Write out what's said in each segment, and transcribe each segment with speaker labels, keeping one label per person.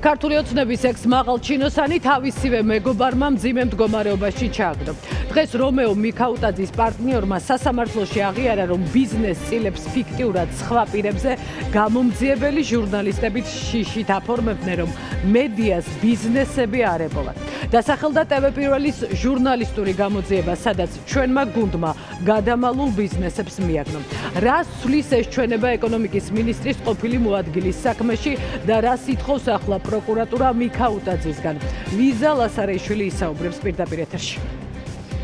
Speaker 1: ქართული ოცნების ექს-მაღალ ჩინოსანი თავისივე მეგობარმა მძიმე მდგომარეობაში ჩააგდო. დღეს რომეო მიქაუტაძის პარტნიორმა სასამართლოში აღიარა, რომ ბიზნეს წილებს ფიქტიურად სხვა პირებზე გამომძიებელი ჟურნალისტებით შიშით აფორმებდნენ, რომ მედიას ბიზნესები არ ებოლათ. დასახელდა TV-პირველის ჟურნალისტური გამოძიება, სადაც ჩვენმა გუნდმა გადამალულ ბიზნესებს მიაგნო. რას ცვლის ეს ჩვენება ეკონომიკის მინისტრის ყოფილი მოადგილის საქმეში და რას ითხოვს ახლა პროკურატურა მიქაუტაძისგან? ლიზა ლასარეიშვილი ისაუბრებს პირდაპირ ეთერში.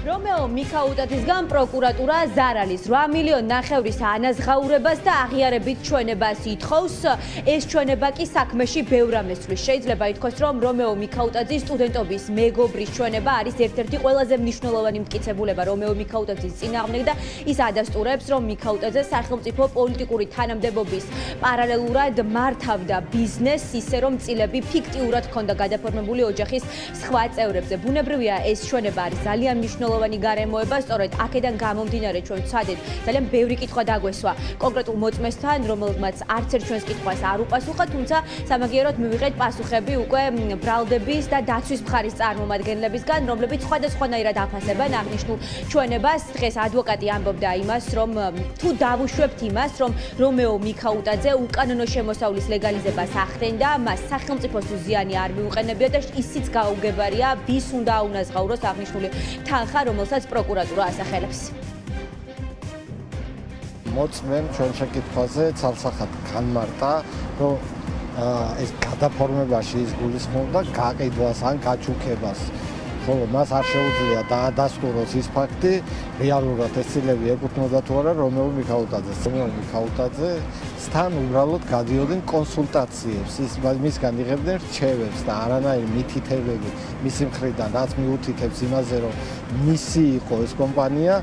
Speaker 2: რომეო მიქაუტაძისგან პროკურატურა ზარალის 8 მილიონ ნახევრის ანაზღაურებას და აღიარებით ჩვენებას ითხოვს. ეს ჩვენება კი საქმეში ბევრ რამეს ცვლის. შეიძლება ითქვას, რომ რომეო მიქაუტაძის სტუდენტობის მეგობრის ჩვენება არის ერთ-ერთი ყველაზე მნიშვნელოვანი მტკიცებულება რომეო მიქაუტაძის წინააღმდეგ და ის ადასტურებს, რომ მიქაუტაძე სახელმწიფო პოლიტიკური თანამდებობის პარალელურად მართავდა ბიზნესს, ისე რომ წილები ფიქტიურად ჰქონდა გადაფორმებული ოჯახის სხვა წევრებზე. ბუნებრივია, ეს ჩვენება არის ძალიან მნიშვნელოვანი გარემოება, სწორედ აქედან გამომდინარე ჩვენ ვცადეთ ძალიან ბევრი კითხვა დაგვესვა კონკრეტულ მოწმესთან, რომელმაც არც ერთ ჩვენს კითხვას არ უპასუხა, თუმცა სამაგიეროდ მივიღეთ პასუხები უკვე ბრალდების და დაცვის მხარის წარმომადგენლებისგან, რომლებიც სხვადასხვანაირად აფასებენ აღნიშნულ ჩვენებას. დღეს ადვოკატი ამბობდა იმას, რომ თუ დავუშვებთ იმას, რომ რომეო მიქაუტაძე უკანონო შემოსავლის ლეგალიზებას ახდენდა, მას სახელმწიფოსთვის ზიანი არ მიუყენებია და ისიც გაუგებარია, ვის უნდა აუნაზღაუროს აღნიშნული თანხა, რომელსაც პროკურატურა ასახელებს.
Speaker 3: მოწმემ ჩვენ შეკითხვაზე ცალსახად განმარტა, რომ ეს გადაფორმებაში ის გულისხმობდა გაყიდვას ან გაჩუქებას. ხოლო მას არ შეუძლია დაადასტუროს ის ფაქტი, რეალურად ეს წილები ეკუთვნოდა თუ არა რომეო მიქაუტაძეს. რომეო მიქაუტაძესთან უბრალოდ გადიოდნენ კონსულტაციებს, მისგან იღებდნენ რჩევებს და არანაირი მითითებები მისი მხრიდან, რაც მიუთითებს იმაზე, რომ მისი იყო ეს კომპანია,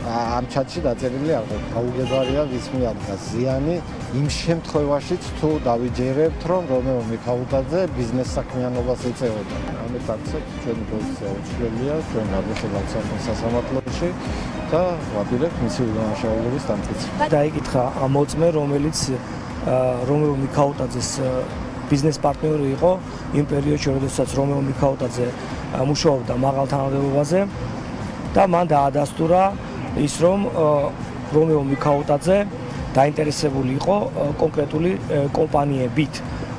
Speaker 3: ამ ჩატში დაწერილი არ ყოფილა. გაუგებარია ვის მიადგა ზიანი იმ შემთხვევაშიც, თუ დავიჯერებთ, რომ რომეო მიქაუტაძე ბიზნეს საქმიანობას ეწეოდა. ამით აქცევთ ჩვენი პოზიცია უცვლელია, ჩვენ გადავხედავთ სასამართლოში და ვაპირებთ მისი უდანაშაულობის დამტკიცებას.
Speaker 4: დაიკითხა მოწმე, რომელიც რომეო მიქაუტაძეს ბიზნეს პარტნიორი იყო იმ პერიოდში, როდესაც რომეო მიქაუტაძე მუშაობდა მაღალ თანამდებობაზე და მან დაადასტურა ის, რომ რომეო მიქაუტაძე დაინტერესებული იყო კონკრეტული კომპანიებით.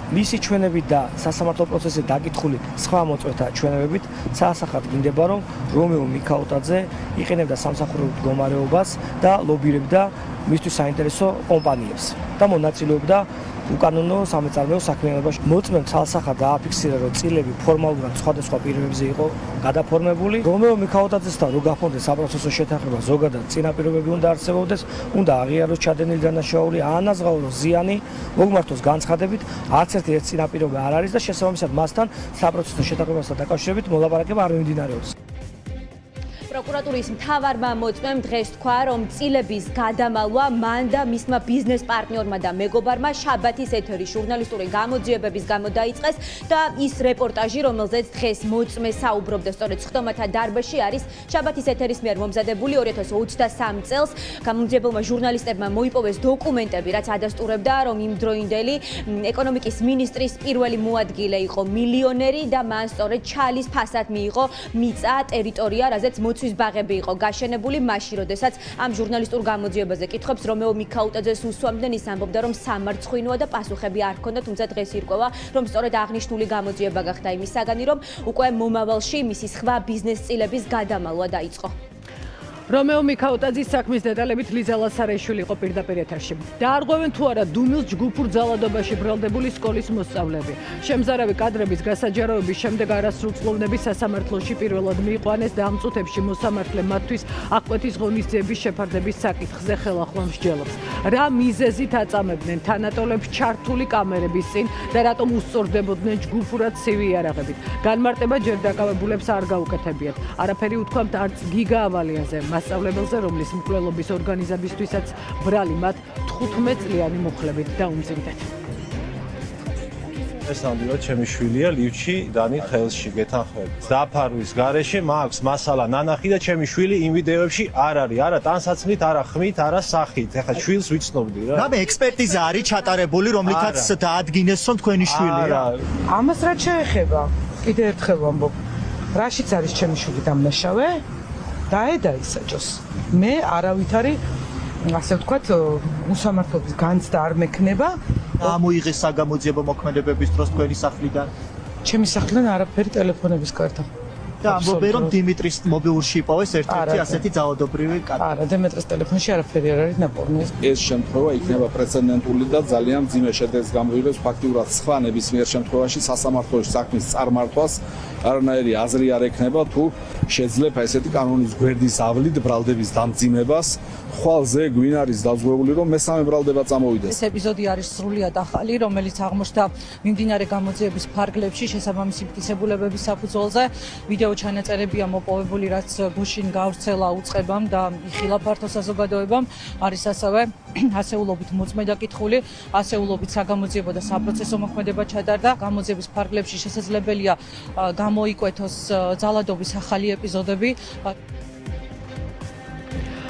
Speaker 4: მისი ჩვენებით და სასამართლო პროცესზე დაკითხული სხვა მოწვეთა ჩვენებებით საასახად გინდება, რომ რომეო მიქაუტაძე იყენებდა სამსახურებრივ მდგომარეობას და ლობირებდა მისთვის საინტერესო კომპანიებს და მონაწილეობდა უკანონო სამეწარმეო საქმიანობაში. მოწმემ ცალსახად დააფიქსირა, რომ წილები ფორმალურად სხვადასხვა პირობებზე იყო გადაფორმებული. რომეო მიქაუტაძესთან რო გაფორმდეს საპროცესო შეთანხმება, ზოგადად წინაპირობები უნდა არსებობდეს, უნდა აღიაროს ჩადენილი დანაშაული, აანაზღაუროს ზიანი, მოგმართოს განცხადებით, არც ერთი ეს წინაპირობა არ არის და შესაბამისად მასთან საპროცესო შეთანხმებასთან დაკავშირებით მოლაპარაკება არ მიმდინარეობს.
Speaker 2: პროკურატურის მთავარმა მოწმემ დღეს თქვა, რომ წილების გადამალვა მან და მისმა ბიზნეს პარტნიორმა და მეგობარმა შაბათის ეთერის ჟურნალისტური გამოძიებების გამო დაიწყეს და ის რეპორტაჟი, რომელზეც დღეს მოწმე საუბრობდა სწორედ სხდომათა დარბაზში, არის შაბათის ეთერის მიერ მომზადებული 2023 წელს. გამოძიებელმა ჟურნალისტებმა მოიპოვეს დოკუმენტები, რაც ადასტურებდა, რომ იმდროინდელი ეკონომიკის მინისტრის პირველი მოადგილე იყო მილიონერი და მან სწორედ ჩალის ფასად მიიღო მიწა, ტერიტორია, რაზეც ბაღები იყო გაშენებული მაშინ, როდესაც ამ ჟურნალისტურ გამოძიებაზე კითხვებს რომეო მიქაუტაძეს უსვამდნენ, ის ამბობდა, რომ სამარცხვინოა და პასუხები არ ჰქონდა, თუმცა დღეს ირკვევა, რომ სწორედ აღნიშნული გამოძიება გახდა იმის საგანი, რომ უკვე მომავალში მისი სხვა ბიზნეს წილების გადამალვა დაიწყო.
Speaker 1: რომეო მიქაუტაძის საქმის დეტალებით ლიზა ლასარეიშვილი იყო პირდაპირ ეთერში. დაარღვევენ თუ არა დუმილს ჯგუფურ ძალადობაში ბრალდებული სკოლის მოსწავლეები. შემზარავი კადრების გასაჯაროების შემდეგ არასრულწლოვნების სასამართლოში პირველად მიიყვანეს და ამ წუთებში მოსამართლე მათთვის აღკვეთის ღონისძიების შეფარდების საკითხზე ხელახლა მსჯელობს. რა მიზეზით აწამებდნენ თანატოლებს ჩართული კამერების წინ და რატომ უსწორდებოდნენ ჯგუფურად ცივი იარაღებით? განმარტება ჯერ დაკავებულებს არ გაუკეთებიათ. არაფერი უთქვამთ არც გიგა ავალიანზე, მასწავლებელზე, რომლის მკვლელობის ორგანიზებისთვისაც ბრალი მათ 15 წლიანი მუხლებით დაუმძიმდეთ.
Speaker 5: ეს ნამდვილად ჩემი შვილია ლივჩი დანი ხელში გეთანხმებით. დაფარვის გარეშე მაქვს მასალა ნანახი და ჩემი შვილი იმ ვიდეოებში არ არის, არა ტანსაცმლით, არა ხმით, არა სახით. ეხლა შვილს ვიცნობდი რა.
Speaker 6: რამე ექსპერტიზა არის ჩატარებული, რომლითაც დაადგინეს, რომ თქვენი შვილია.
Speaker 7: ამას რაც შეეხება, კიდე ერთხელ ვამბობ, რაშიც არის ჩემი შვილი დამნაშავე? დაედაისაჯოს. მე არავითარი ასე ვთქვათ, უსამართლობის განცდა არ მექნება.
Speaker 6: ამოიღეს საგამოძიებო მოქმედებების დროს თქვენი სახლიდან.
Speaker 7: ჩემი სახლიდან არაფერი ტელეფონების კარტა.
Speaker 6: და ამბობენ, რომ დიმიტრის მობილურში იპოვეს ერთ-ერთი ასეთი ძალადობრივი კარტა.
Speaker 7: არა, დიმიტრის ტელეფონში არაფერი არ არის ნაპოვნი.
Speaker 8: ეს შემთხვევა იქნება პრეცედენტული და ძალიან მძიმე შედეგს გამოიღებს ფაქტიურად სხვა ნებისმიერ შემთხვევაში სასამართლოში საქმის წარმართვას არანაირი აზრი არ ექნება თუ შეძლებ ესეთი კანონის გვერდის ავლით ბრალდების დამძიმებას ხვალზე გვინ არის დაზღვეული რომ მესამე ბრალდება წამოვიდეს.
Speaker 9: ეს ეპიზოდი არის სრულიად ახალი, რომელიც აღმოჩნდა მიმდინარე გამოძიების ფარგლებში შესაბამისი მტკიცებულებების საფუძველზე. ვიდეო ჩანაწერებია მოპოვებული, რაც გუშინ გავრცელა უწყებამ და იხილა ფართო საზოგადოებამ. არის ასევე ასეულობით მოწმედა კითხული, ასეულობით საგამოძიებო და საპროცესო მოქმედება ჩატარდა. გამოძიების ფარგლებში შესაძლებელია გამოიკვეთოს ძალადობის ახალი ეპიზოდები.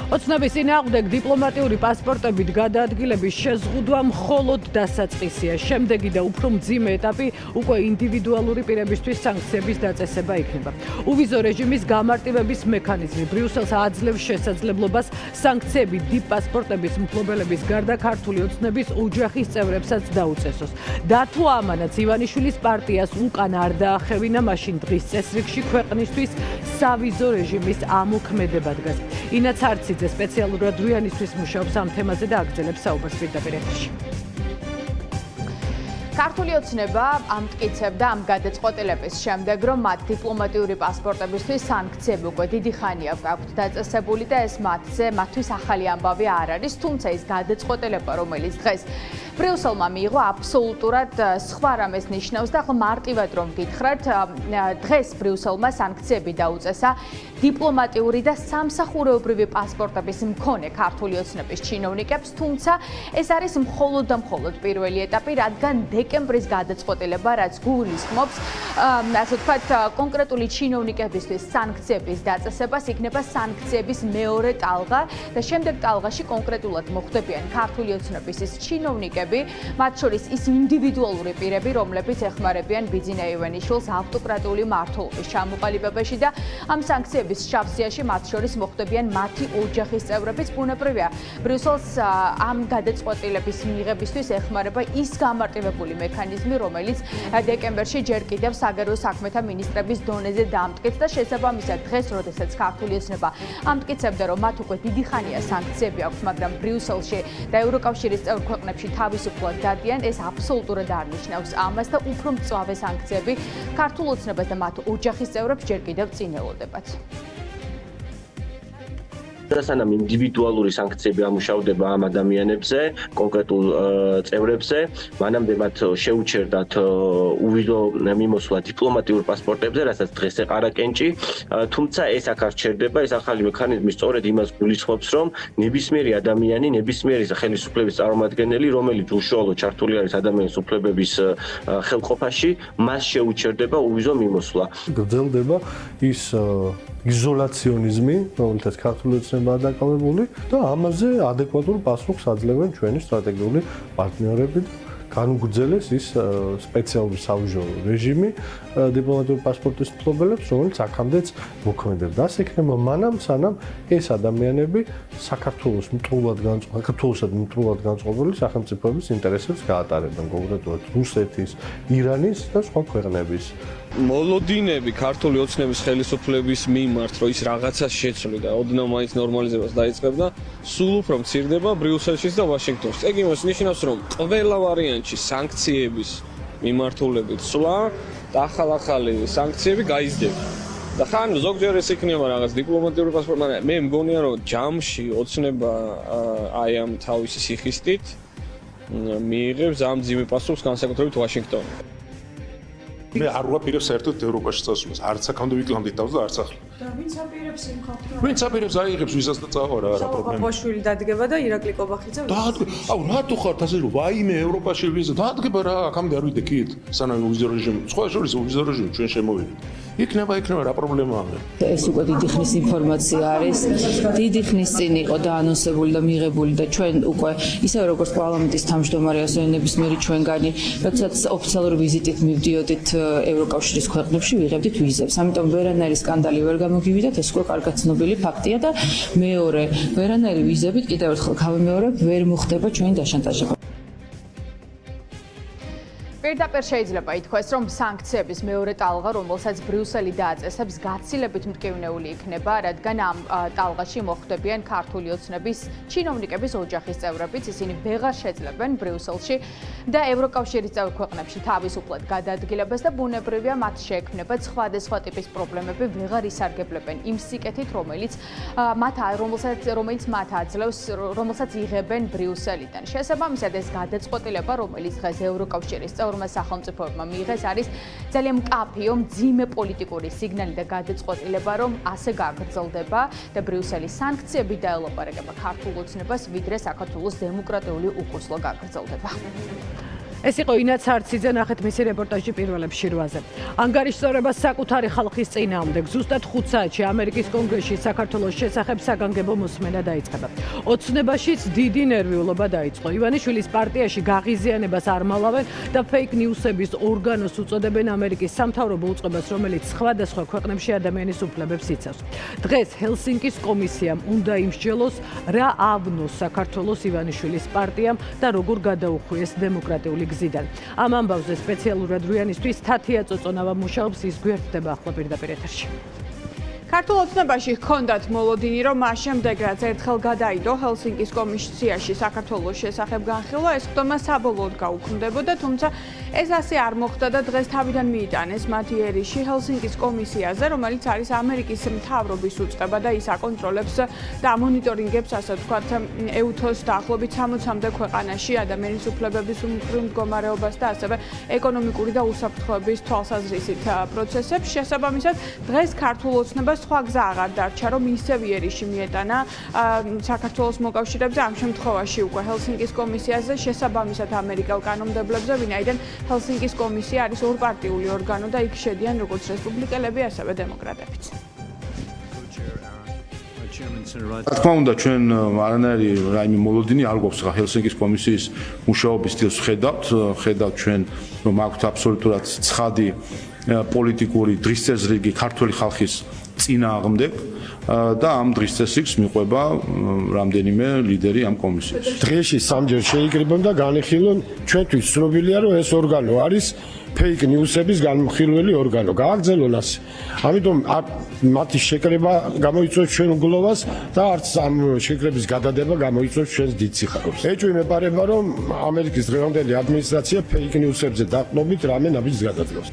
Speaker 1: ოცნების წინააღმდეგ დიპლომატიური პასპორტებით გადაადგილების შეზღუდვა მხოლოდ დასაწყისია. შემდეგი და უფრო მძიმე ეტაპი უკვე ინდივიდუალური პირებისთვის სანქციების დაწესება იქნება. უვიზო რეჟიმის გამარტივების მექანიზმი ბრიუსელს აძლევს შესაძლებლობას სანქციები დიპ პასპორტების მფლობელების გარდა ქართული ოცნების ოჯახის წევრებსაც დაუწესოს. დათო ამანაც ივანიშვილის პარტიას უკან არ დაახევინა, მაშინ დღის წესრიგში ქვეყნისთვის სავიზო რეჟიმის ამოქმედება დგას. ინაც არცი სპეციალურად რუიანისთვის მუშაობს ამ თემაზე და აგრძელებს საუბარს პირდაპირ ეთერში.
Speaker 10: ქართული ოცნება ამტკიცებდა ამ გადაწყვეტილების შემდეგ, რომ მათ დიპლომატიური პასპორტებისთვის სანქციები უკვე დიდი ხანია აქვთ დაწესებული და ეს მათთვის ახალი ამბავი არ არის, თუმცა ის გადაწყვეტილება, რომელიც დღეს ბრიუსელმა მიიღო, აბსოლუტურად სხვა რამეს ნიშნავს და მარტივად რომ გითხრათ, დღეს ბრიუსელმა სანქციები დაუწესა დიპლომატიური და სამსახურეობრივი პასპორტების მქონე ქართული ოცნების ჩინოვნიკებს, თუმცა ეს არის მხოლოდ და მხოლოდ პირველი ეტაპი, რადგან დეკემბრის გადაწყვეტილება, რაც გულისხმობს, ასე ვთქვათ, კონკრეტული ჩინოვნიკებისთვის სანქციების დაწესებას, იქნება სანქციების მეორე ტალღა და შემდეგ ტალღაში კონკრეტულად მოხვდებიან ქართული ოცნების ის ჩინოვნიკები, მათ შორის ის ინდივიდუალური პირები, რომლებიც ეხმარებიან ბიძინა ივანიშვილს ავტოკრატიული მმართველობის ჩამოყალიბებაში და ამ სანქციების შავსიაში მათ შორის მოხვდებიან მათი ოჯახის წევრებიც. ბუნებრივია, ბრიუსელს ამ გადაწყვეტილების მიღებისთვის ეხმარება ის გამარტივებული მექანიზმი, რომელიც დეკემბერში ჯერ კიდევ საგარეო საქმეთა მინისტრების დონეზე დამტკიცა და შესაბამისად დღეს, როდესაც ქართული ოცნება ამტკიცებდა, რომ მათ უკვე დიდი ხანია სანქციები აქვთ, მაგრამ ბრიუსელში და ევროკავშირის წევრ ქვეყნებში თავისუფლად დადიან, ეს აბსოლუტურად არ ნიშნავს ამას და უფრო მწვავე სანქციები ქართულ ოცნებას და მათ ოჯახის წევრებს ჯერ კიდევ წინ ელოდებათ.
Speaker 11: სანამ ინდივიდუალური სანქციები ამუშავდება ამ ადამიანებზე, კონკრეტულ წევრებზე, მანამდე მათ შეუჩერდათ უვიზო მიმოსვლა დიპლომატიურ პასპორტებზე, რასაც დღეს ეყარა კენჭი, თუმცა ეს აქ არ ჩერდება, ეს ახალი მექანიზმი სწორედ იმას გულისხმობს, რომ ნებისმიერი ადამიანი, ნებისმიერი ხელისუფლების წარმომადგენელი, რომელიც უშუალოდ ჩართული არის ადამიანის უფლებების ხელყოფაში, მას შეუჩერდება უვიზო მიმოსვლა.
Speaker 12: გრძელდება ის იზოლაციონიზმი, რომელთაც ქართული ოცნებაა დაკავებული და ამაზე ადეკვატურ პასუხს აძლევენ ჩვენი სტრატეგიული პარტნიორები და განუგრძელეს ის სპეციალური სავიზო რეჟიმი დიპლომატიური პასპორტის მფლობელებს, რომელიც აქამდეც მოქმედებდა. ასე იქნება მანამ, სანამ ეს ადამიანები საქართველოსად მტრულად განწყობილი სახელმწიფოების ინტერესებს გაატარებენ, კონკრეტულად რუსეთის, ირანის და სხვა ქვეყნების.
Speaker 13: მოლოდინები ქართული ოცნების ხელისუფლების მიმართ, რომ ის რაღაცას შეცვლი და ოდნავ მაინც ნორმალიზებას დაიწყებდა, სულ უფრო მცირდება ბრიუსელშიც და ვაშინგტონშიც. ეგ იმას ნიშნავს, რომ ყველა ვარიანტში სანქციების მიმართულებით სვლა და ახალ-ახალი სანქციები გაიზრდება. და ხან ზოგჯერ ეს იქნება რაღაც დიპლომატიური პასპორტი, მაგრამ მე მგონია, რომ ჯამში ოცნება აი ამ თავისი სიხისტით მიიღებს ამ ძიმე პასუხს განსაკუთრებით ვაშინგტონი.
Speaker 14: მე არ ვაპირებ საერთოდ ევროპაში წასვლას. არც აქამდე ვიკლამდით თავს და არც ახლა.
Speaker 9: და ვინც აპირებს იმ ხალხს?
Speaker 14: ვინც აპირებს აიღებს ვისაც და წავა რა პრობლემა.
Speaker 9: ბაშვილი დადგება და ირაკლი კობახიძე.
Speaker 14: აუ რატო ხართ ასე რომ ვაიმე ევროპაში ვიზა დადგება რა აქამდე არ ვიდექით სანამ ვიზო რეჟიმი. სხვა შორის ვიზო რეჟიმი ჩვენ შემოვიდეთ. იქნება რა პრობლემაა მე.
Speaker 15: ეს უკვე დიდი ხნის ინფორმაცია არის. დიდი ხნის წინ იყო დაანონსებული და მიღებული და ჩვენ უკვე ისე როგორც პარლამენტის თავმჯდომარე ასე ნებისმიერი ჩვენგანი, როდესაც ოფიციალური ვიზიტით მივდიოდით ევროკავშირის ქვეყნებში ვიღებდით ვიზებს. ამიტომ ვერანაირი სკანდალი ვერ გამოგივიდათ, ეს უკვე კარგად ცნობილი ფაქტია და მეორე, ვერანაირი ვიზებით კიდევ ერთხელ გავიმეორებ, ვერ მოხდება ჩვენი დაშანტაჟება.
Speaker 10: პირდაპირ შეიძლება ითქვას, რომ სანქციების მეორე ტალღა, რომელსაც ბრიუსელი დააწესებს, გაცილებით მტკივნეული იქნება, რადგან ამ ტალღაში მოხვდებიან ქართული ოცნების ჩინოვნიკების ოჯახის წევრებიც, ისინი ვეღარ შეძლებენ ბრიუსელში და ევროკავშირის წევრ ქვეყნებში თავისუფლად გადაადგილებას და ბუნებრივია მათ შეექმნებათ სხვადასხვა ტიპის პრობლემები, ვეღარ ისარგებლებენ იმ სიკეთით, რომელიც მათ აძლევს, რომელსაც იღებენ ბრიუსელიდან. შესაბამისად, ეს გადაწყვეტილება, რომელიც დღეს ევროკავშირის წევრ სახელმწიფოებმა მიიღეს არის ძალიან მკაფიო, მძიმე პოლიტიკური სიგნალი და გადაწყვეტილება, რომ ასე გაგრძელდება და ბრიუსელის სანქციები დაელაპარაკება ქართულ ოცნებას, ვიდრე საქართველოს დემოკრატიული უკუსლო გაგრძელდება. ეს იყო ინაც არციძე, ნახეთ მისი რეპორტაჟი პირველებში 8-ზე. ანგარიშსწორებას საკუთარი ხალხის წინააღმდეგ ზუსტად 5 საათში ამერიკის კონგრესში საქართველოს შესახებ საგანგებო მოსმენა დაიწყება. ოცნებაშიც დიდი ნერვიულობა დაიწყო. ივანიშვილის პარტიაში გაღიზიანებას არ მალავენ და ფეიქ ნიუსების ორგანოს უწოდებენ ამერიკის სამთავრობო უწყებას, რომელიც სხვადასხვა ქვეყნებში ადამიანის უფლებებს იცავს. დღეს ჰელსინკის კომისიამ უნდა იმსჯელოს, რა ავნოს საქართველოს ივანიშვილის პარტიამ და როგორ გადაუხვიეს დემოკრატიული გზიდან. ამ ამბავზე სპეციალურად რუიანისთვის თათია წოწონავა მუშაობს, ის გვერდდება ახლა პირდაპირ ეთერში. ქართულ ოცნებაში ჰქონდათ მოლოდინი, რომ მას შემდეგ რაც ერთხელ გადაიდო ჰელსინკის კომისიაში საქართველოს შესახებ განხილვა, ეს ხდომა საბოლოოდ გაუქმდებოდა, თუმცა ეს ასე არ მოხდა და დღეს თავიდან მიიტანეს მათი ერიში ჰელსინკის კომისიაზე, რომელიც არის ამერიკის მთავრობის უწყება და ის აკონტროლებს და მონიტორინგებს, ასე ვთქვათ, EUTHOS დაახლოებით 60-მდე ქვეყანაში ადამიანის უფლებების უმხრივ მდგომარეობას და ასევე ეკონომიკური და უსაფრთხოების თვალსაზრისით პროცესებს. შესაბამისად, დღეს ქართულ ოცნებას სხვა გზა აღარ დარჩა, რომ ისევ ერიში მიეტანა საქართველოს მოკავშირეებზე, ამ შემთხვევაში უკვე ჰელსინკის კომისიაზე, შესაბამისად ამერიკელ კანონმდებლებზე, ვინაიდან ჰელსინკის კომისია არის ორპარტიული ორგანო და იქ შედიან როგორც რესპუბლიკელები, ასევე დემოკრატებიც.
Speaker 8: რა თქმა უნდა, ჩვენ არანაირი რაიმე მოლოდინი არ გვაქვს ჰელსინკის კომისიის მუშაობის სტილს ხედავთ ჩვენ, რომ აქვთ აბსოლუტურად ცხადი პოლიტიკური დღის წესრიგი ქართული ხალხის წინააღმდეგ და ამ დღის წესრიგს მიყვება რამდენიმე ლიდერი ამ კომისიის.
Speaker 16: დღეში სამჯერ შეიკრიბონ და განიხილონ, ჩვენთვის ცნობილია, რომ ეს ორგანო არის ფეიქ ნიუსების განმხილველი ორგანო. გააგრძელონ ასე. ამიტომ მათი შეკრება გამოიწვევს ჩვენ უგულობას და არც ამ შეკრების გადადება გამოიწვევს ჩვენს დიდ სიხარულს. ეჭვი მეპარება, რომ ამერიკის დღევანდელი ადმინისტრაცია ფეიქ ნიუსებზე დაყრდნობით რამე ნაბიჯს გადაძლევს.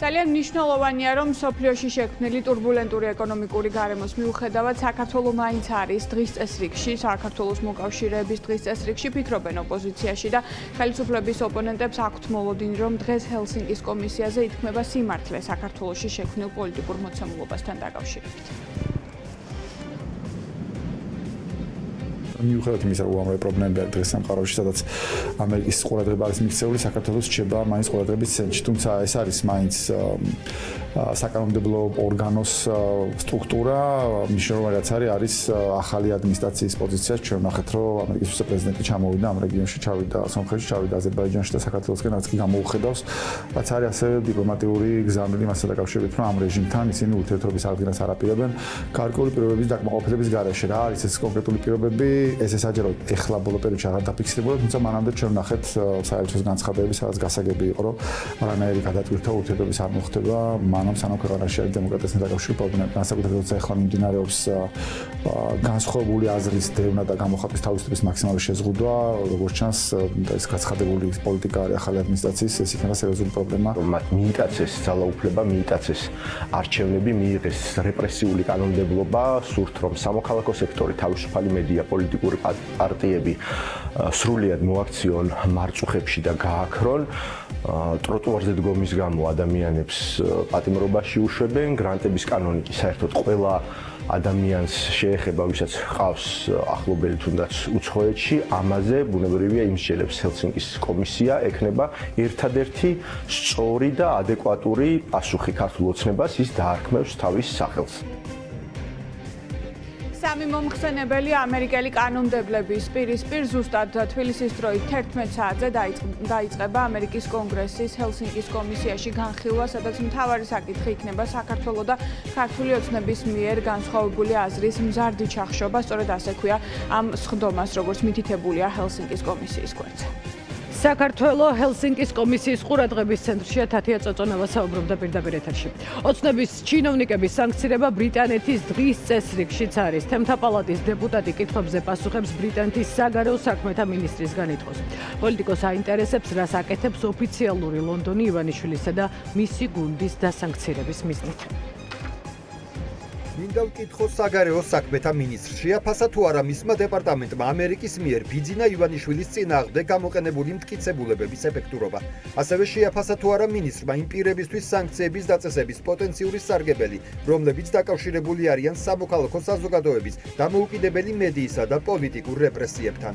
Speaker 10: ძალიან მნიშვნელოვანია, რომ სოფლიოში შექმნილი турბულენტური ეკონომიკური გარემოს მიუხედავად საქართველოს მაინც არის დღის წესრიგში, საქართველოს მოკავშირეების დღის წესრიგში ფიქრობენ ოპოზიციაში და ხელისუფლების ოპონენტებს აქვთ მოლოდინი, რომ დღეს ჰელსინკის კომისიაზე ითქმება სიმართლე საქართველოში შექმნილ პოლიტიკურ მოცემულობასთან დაკავშირებით.
Speaker 17: მიუხედავად იმისა, რომ უამრავი პრობლემები არის დღეს სამყაროში, სადაც ამერიკის ყურადღება არის მიქცეული, საქართველოს რჩება მაინც ყურადღების ცენტრში, თუმცა ეს არის მაინც საკანონმდებლო ორგანოს სტრუქტურა, მნიშვნელოვანი რაც არის ახალი ადმინისტრაციის პოზიცია. ჩვენ ვნახეთ, რომ ამერიკის ვიცე-პრეზიდენტი ჩამოვიდა ამ რეგიონში, ჩავიდა სომხეთში, ჩავიდა აზერბაიჯანში და საქართველოსკენ რაც კი გამოუხედავს, რაც არის ასევე დიპლომატიური გზავნილი მასთან დაკავშირებით, რომ ამ რეჟიმთან ისინი ურთიერთობის აღდგენას არ აპირებენ გარკვეული პირობების დაკმაყოფილების გარეშე. რა არის ეს კონკრეტული პირობები? ეს საჯაროდ ეხლა ბოლო პერიოდში აღარ დაფიქსირებულა, თუმცა მანამდე ჩვენ ვნახეთ საერთოს განცხადებები, სადაც გასაგები იყო, რომ არანაირი გადატვირთვა ურთიერთობის არ მოხდება მაგრამ სანამ ქვეყანაში არის დემოკრატიასთან დაკავშირებული პრობლემები, განსაკუთრებით როცა ახლა მიმდინარეობს განსხვავებული აზრის დევნა და გამოხატვის თავისუფლების მაქსიმალური შეზღუდვა, როგორც ჩანს, ეს გაცხადებული პოლიტიკა არის ახალი ადმინისტრაციის, ეს იქნება სერიოზული პრობლემა.
Speaker 18: მათ მიიტაცეს ძალაუფლება, მიიტაცეს არჩევნები, მიიღეს რეპრესიული კანონმდებლობა, სურთ რომ სამოქალაქო სექტორი, თავისუფალი მედია, პოლიტიკური პარტიები სრულად მოაქციონ მარწუხებში და გააქრონ. ტროტუარზე დგომის გამო ადამიანებს პატიმრობაში უშვებენ, გრანტების კანონი კი საერთოდ ყველა ადამიანს შეეხება, ვისაც ჰყავს ახლობელი თუნდაც უცხოეთში, ამაზე ბუნებრივია იმსჯელებს ჰელსინკის კომისია, ექნება ერთადერთი სწორი და ადეკვატური პასუხი ქართულ ოცნებას, ის დაარქმევს თავის სახელს.
Speaker 19: სამი მომხსენებელი ამერიკელი კანონმდებლების პირისპირ ზუსტად თბილისის დროით 11 საათზე დაიწყება ამერიკის კონგრესის ჰელსინკის კომისიაში განხილვა, სადაც მთავარი საკითხი იქნება საქართველოს და ქართული ოცნების მიერ განსხვავებული აზრის მზარდი ჩახშობა, სწორედ ასე ქვია ამ სხდომას, როგორც მითითებულია ჰელსინკის კომისიის გვერდზე.
Speaker 1: საქართველოს ჰელსინკის კომისიის ყურადღების ცენტრშია თათია წოწონავა საუბრობდა პირდაპირ ეთერში. ოცნების ჩინოვნიკების სანქცირება ბრიტანეთის დღის წესრიგშიც არის. თემთა პალატის დეპუტატი კითხვებზე პასუხებს ბრიტანეთის საგარეო საქმეთა მინისტრისგან ითხოვს. პოლიტიკოს აინტერესებს, რას აკეთებს ოფიციალური ლონდონი ივანიშვილისა და მისი გუნდის დასანქცირების მიზნით.
Speaker 20: მინდა ვკითხო საგარეო საქმეთა მინისტრს, შეაფასა თუ არა მისმა დეპარტამენტმა ამერიკის მიერ ბიძინა ივანიშვილის წინააღმდეგ გამოყენებული მტკიცებულებების ეფექტურობა. ასევე შეაფასა თუ არა მინისტრმა იმ პირებისთვის სანქციების დაწესების პოტენციური სარგებელი, რომლებიც დაკავშირებული არიან სამოქალაქო საზოგადოების, დამოუკიდებელი მედიისა და პოლიტიკურ რეპრესიებთან.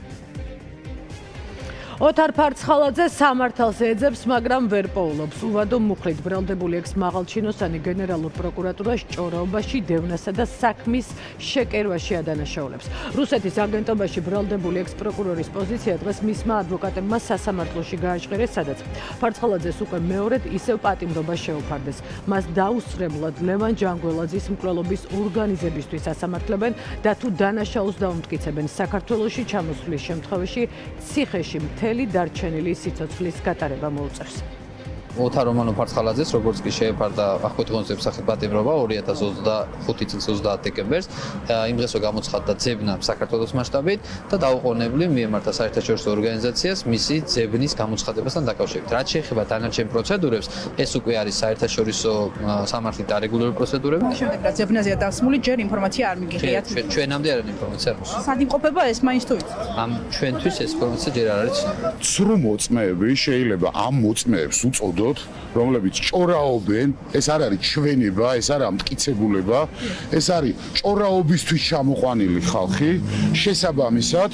Speaker 1: ოთარ ფარცხალაძე სამართალს ეძებს, მაგრამ ვერ პოულობს. უვადო მუხლით ბრალდებული ექს-მაღალჩინოსანი გენერალურ პროკურატურას ჭორაობაში, დევნასა და საქმის შეკერვაში ადანაშაულებს. რუსეთის აგენტობაში ბრალდებული ექს-პროკურორის პოზიცია დღეს მისმა ადვოკატებმა სასამართლოში გააჟღერეს, სადაც ფარცხალაძეს უკვე მეორედ ისევ პატიმრობა შეუფარდეს. მას დაუსწრებლად ლევან ჯანგველაძის მკვლელობის ორგანიზებისთვის ასამართლებენ და თუ დანაშაულს დაუმტკიცებენ საქართველოში ჩამოსვლის შემთხვევაში ციხეში მთელი დარჩენილი სიცოცხლის გატარება მოუწევს.
Speaker 21: ოთარ რომანო-ფარცხალაძეს, როგორც კი შეეფარდა აღკვეთილონების სახით პატიმრობა 2025 წლის 30 დეკემბერს, იმ დღესო გამოცხადდა ძებნა საქართველოს მასშტაბით და დაუყოვნებლივ მიემართა საერთაშორისო ორგანიზაციას მისი ძებნის გამოცხადებასთან დაკავშირებით. რაც შეეხება დანარჩენ პროცედურებს, ეს უკვე არის საერთაშორისო სამართლით არეგულირებული პროცედურები.
Speaker 9: შემდეგ რა ძებნაზეა დასმული, ჯერ ინფორმაცია არ მიგიღიათ.
Speaker 21: ჩვენამდე არ არის ინფორმაცია არ მოსულა.
Speaker 9: სად იმყოფება ეს მაინც თუ იცით?
Speaker 21: ამ ჩვენთვის ეს ინფორმაცია ჯერ არ არის.
Speaker 22: ცრუ მოწმეები შეიძლება ამ მოწმეებს უწოდოთ, რომლებიც ჭორაობენ, ეს არ არის ჩვენება, ეს არ არის მტკიცებულება, ეს არის ჭორაობისთვის ჩამოყვანილი ხალხი, შესაბამისად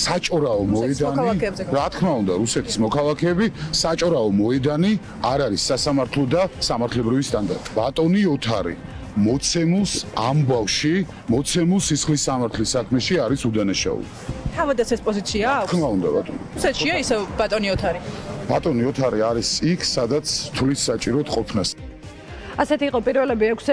Speaker 22: საჭორაო მოედანი, რა თქმა უნდა, რუსეთის მოქალაქეები, საჭორაო მოედანი არ არის სასამართლო და სამართლებრივი სტანდარტი. ბატონი ოთარი მოცემულს ამბავში, მოცემულ სისხლის სამართლის საქმეში არის უდანაშაული.
Speaker 9: თავადაც ეს პოზიცია აქვს?
Speaker 22: თქმა უნდა, ბატონო.
Speaker 9: რუსეთშია ისევ ბატონი ოთარი?
Speaker 22: ბატონი ოთარი არის იქ, სადაც თulis საჭიროდ ყოფნას.
Speaker 1: ასეთი იყო პირველები 6